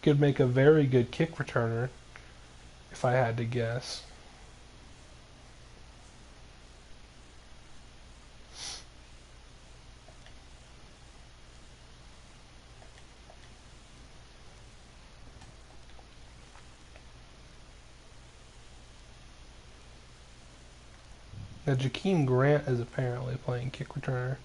Could make a very good kick returner, if I had to guess. Now, Jakeem Grant is apparently playing kick returner.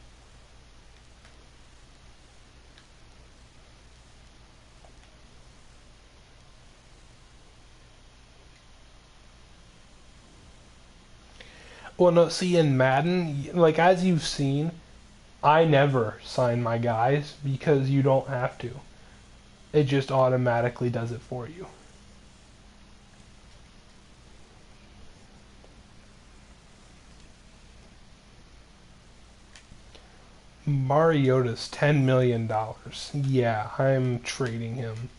Well, no, see, in Madden, like, as you've seen, I never sign my guys because you don't have to. It just automatically does it for you. Mariota's $10 million. Yeah, I'm trading him.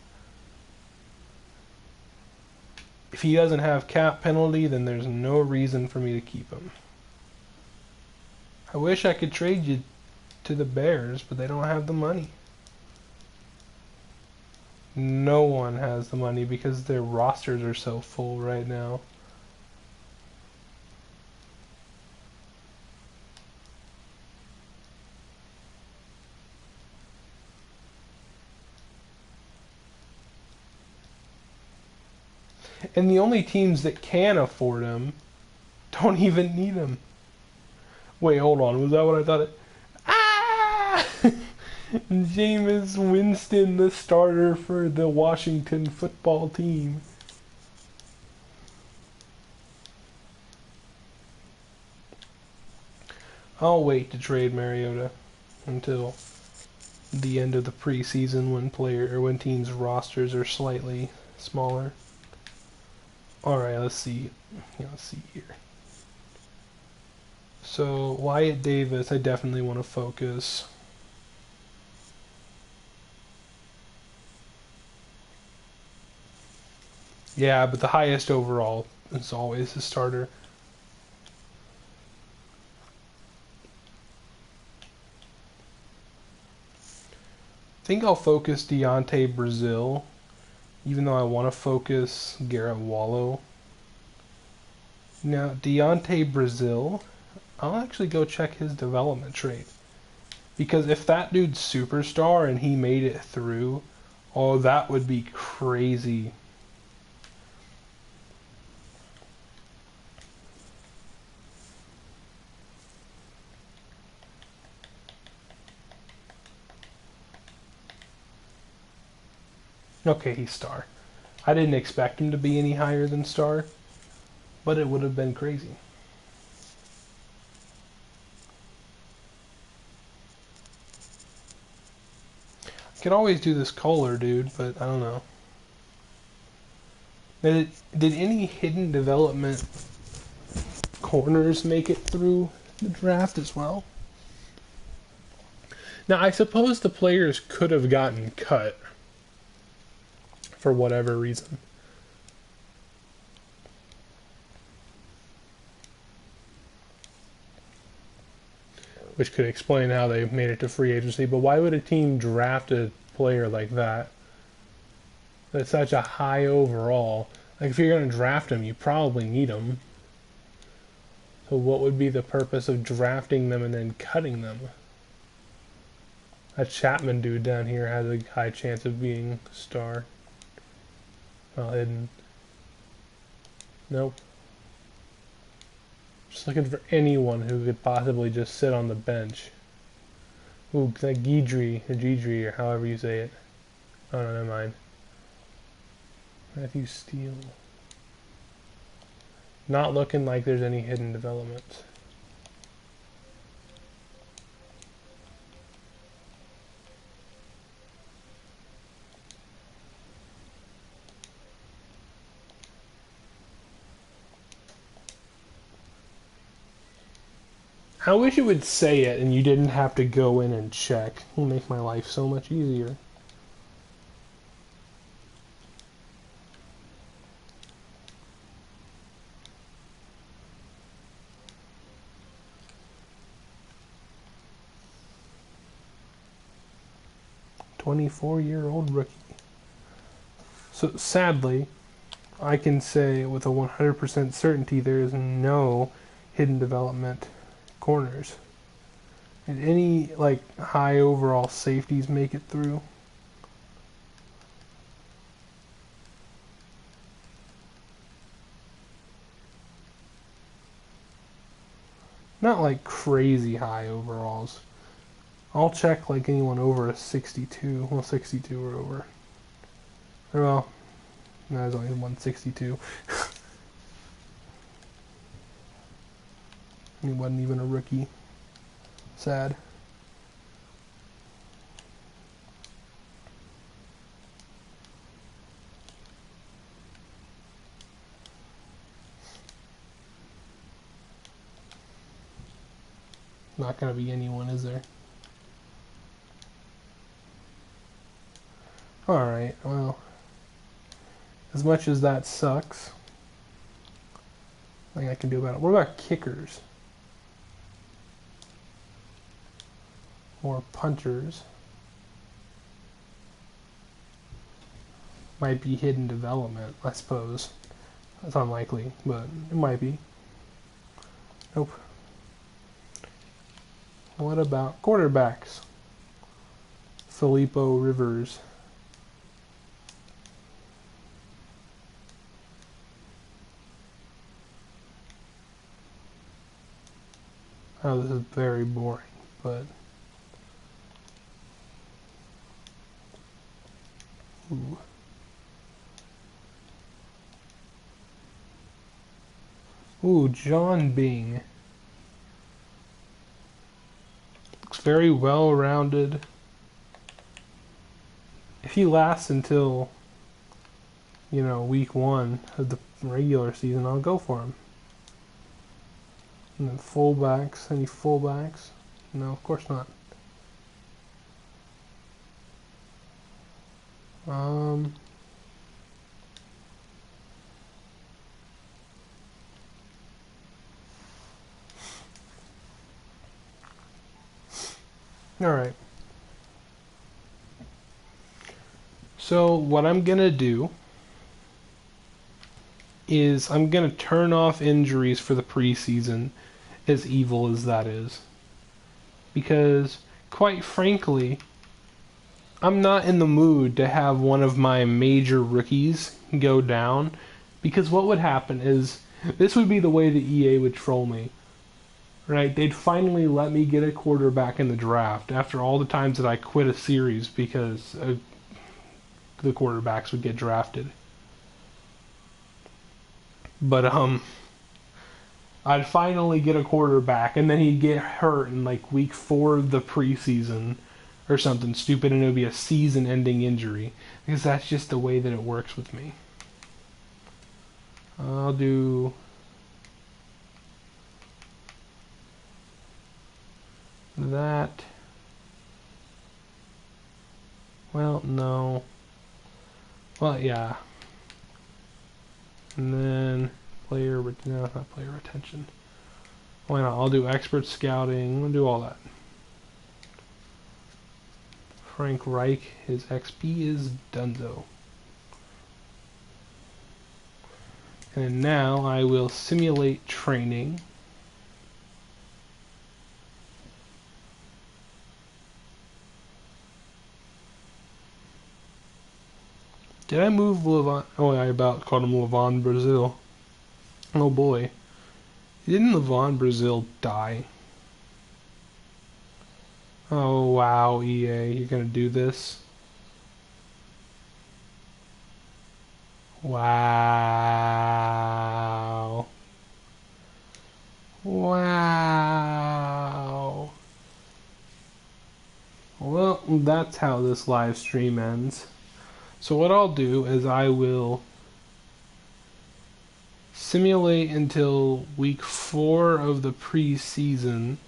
If he doesn't have cap penalty, then there's no reason for me to keep him. I wish I could trade you to the Bears, but they don't have the money. No one has the money because their rosters are so full right now. And the only teams that can afford him don't even need him. Wait, hold on. Was that what I thought it... Ah! Jameis Winston, the starter for the Washington football team. I'll wait to trade Mariota until the end of the preseason when teams' rosters are slightly smaller. Alright, let's see. Let's see here. So, Wyatt Davis, I definitely want to focus. Yeah, but the highest overall is always the starter. I think I'll focus Deontay Brazil, even though I want to focus Garrett Wallow. Now, Deontay Brazil, I'll actually go check his development trait. Because if that dude's superstar and he made it through, oh, that would be crazy. Okay, he's star. I didn't expect him to be any higher than star, but it would have been crazy. I could always do this Kohler dude, but I don't know. Did any hidden development corners make it through the draft as well? Now, I suppose the players could have gotten cut for whatever reason. Which could explain how they made it to free agency, but why would a team draft a player like that? That's such a high overall. Like, if you're going to draft them, you probably need them. So what would be the purpose of drafting them and then cutting them? That Chapman dude down here has a high chance of being a star. Well, hidden. Nope. Just looking for anyone who could possibly just sit on the bench. Ooh, that Gidry, or however you say it. Oh no, never mind. Matthew Steele. Not looking like there's any hidden developments. I wish it would say it and you didn't have to go in and check. It will make my life so much easier. "24-year-old rookie." So sadly, I can say with a 100% certainty there is no hidden development corners. Did any like high overall safeties make it through? Not like crazy high overalls. I'll check like anyone over a 62. Well, 62 or over. Or well, no, there's only 162. He wasn't even a rookie. Sad. Not gonna be anyone, is there? Alright, well, as much as that sucks, nothing I can do about it. What about kickers? Or punters? Might be hidden development, I suppose. That's unlikely, but it might be. Nope. What about quarterbacks? Filippo Rivers. Oh, this is very boring, but... Ooh. Ooh, John Bing. Looks very well-rounded. If he lasts until, you know, week 1 of the regular season, I'll go for him. And then fullbacks, any fullbacks? No, of course not. Alright. So what I'm gonna do is I'm gonna turn off injuries for the preseason, as evil as that is. Because, quite frankly, I'm not in the mood to have one of my major rookies go down, because what would happen is, this would be the way that EA would troll me. Right? They'd finally let me get a quarterback in the draft after all the times that I quit a series because the quarterbacks would get drafted. But I'd finally get a quarterback, and then he'd get hurt in like week 4 of the preseason or something stupid, and it would be a season-ending injury, because that's just the way that it works with me. I'll do that. Well, no. Well, yeah. And then no, not player retention. Why not? I'll do expert scouting. I'll do all that. Frank Reich, his XP is donezo. And now I will simulate training. Did I move Levon? Oh, I about called him Levon Brazil. Oh boy. Didn't Levon Brazil die? Oh wow, EA, you're gonna do this? Wow. Wow. Well, that's how this live stream ends. So what I'll do is I will simulate until week 4 of the preseason,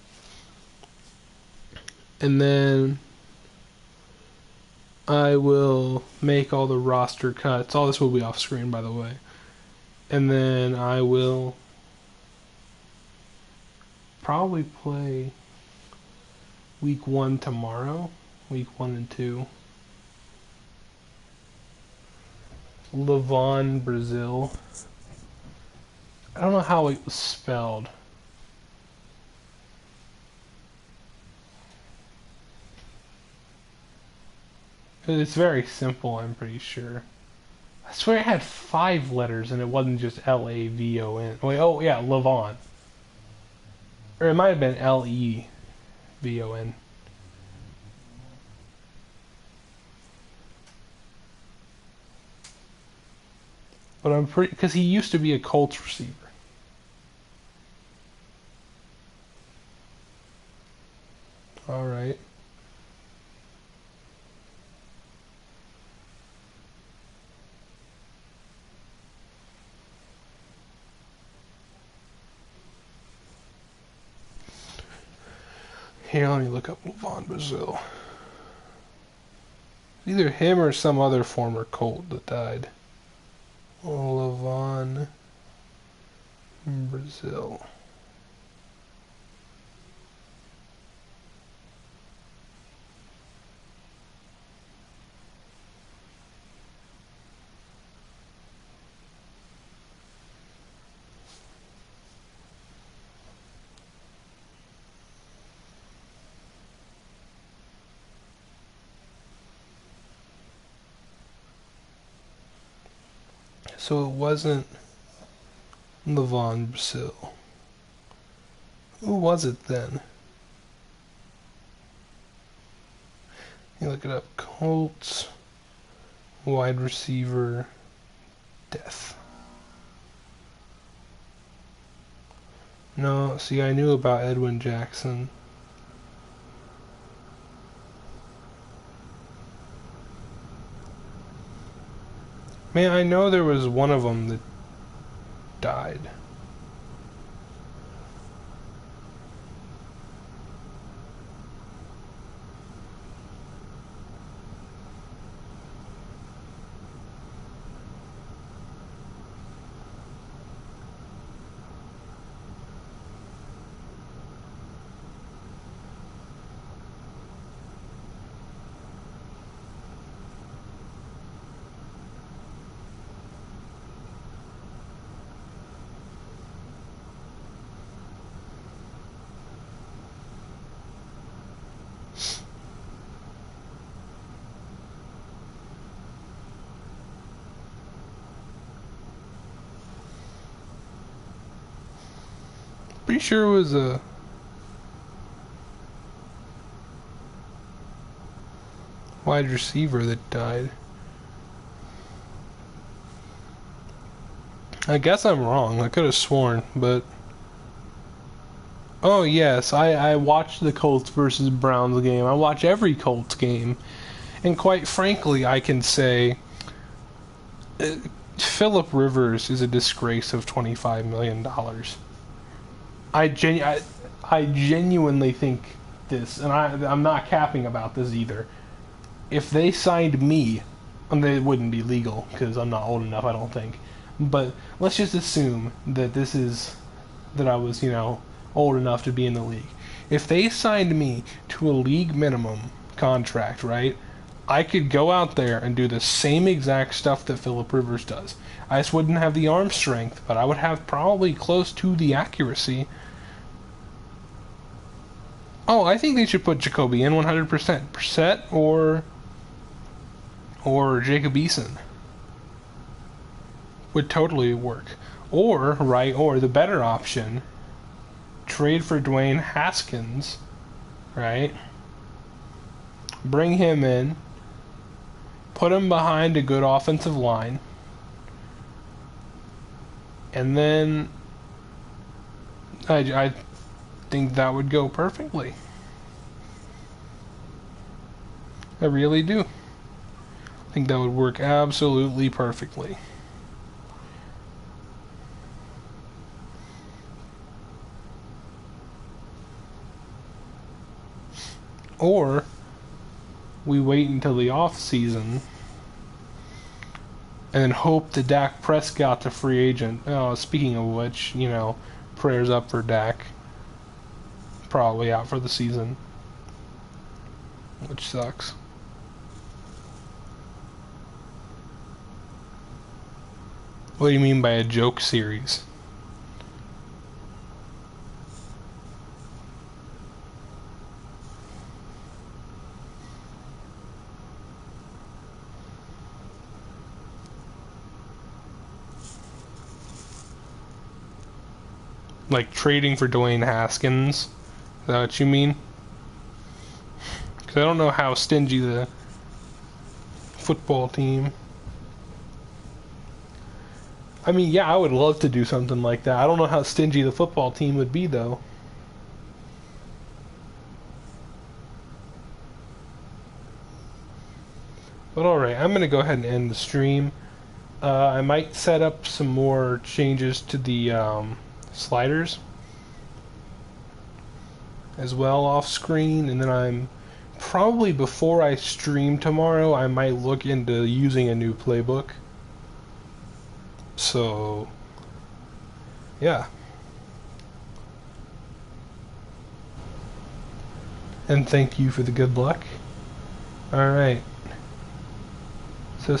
and then I will make all the roster cuts. All this will be off screen, by the way. And then I will probably play week 1 tomorrow. Week 1 and 2. Levon Brazil. I don't know how it was spelled. It's very simple, I'm pretty sure. I swear it had 5 letters and it wasn't just L-A-V-O-N. Wait, oh yeah, Levon. Or it might have been L-E-V-O-N. But I'm pretty... because he used to be a Colts receiver. Alright. Here, let me look up Levon Brazil. Either him or some other former Colt that died. Levon Brazil. So it wasn't Levon Brazil. Who was it then? You look it up. Colts wide receiver death. No, see, I knew about Edwin Jackson. Man, I know there was one of them that died. Pretty sure it was a wide receiver that died. I guess I'm wrong. I could have sworn, but... Oh, yes, I watched the Colts versus Browns game. I watch every Colts game. And quite frankly, I can say... Phillip Rivers is a disgrace of $25 million. I genuinely think this, and I'm not capping about this either. If they signed me, and they wouldn't be legal because I'm not old enough, I don't think. But let's just assume that that I was, old enough to be in the league. If they signed me to a league minimum contract, right? I could go out there and do the same exact stuff that Phillip Rivers does. I just wouldn't have the arm strength, but I would have probably close to the accuracy. Oh, I think they should put Jacoby in 100%. Brissett or Jacob Eason would totally work. Or the better option, trade for Dwayne Haskins, right? Bring him in, put him behind a good offensive line, and then I think that would go perfectly. I really do. I think that would work absolutely perfectly. Or we wait until the offseason and then hope that Dak Prescott's a free agent. Oh, speaking of which, prayers up for Dak. Probably out for the season, which sucks. What do you mean by a joke series? Like trading for Dwayne Haskins? Is that what you mean? Because I don't know how stingy the football team... I mean, yeah, I would love to do something like that. I don't know how stingy the football team would be, though. But alright, I'm going to go ahead and end the stream. I might set up some more changes to the sliders as well off screen, and then I'm probably, before I stream tomorrow, I might look into using a new playbook. So yeah, and thank you for the good luck. Alright.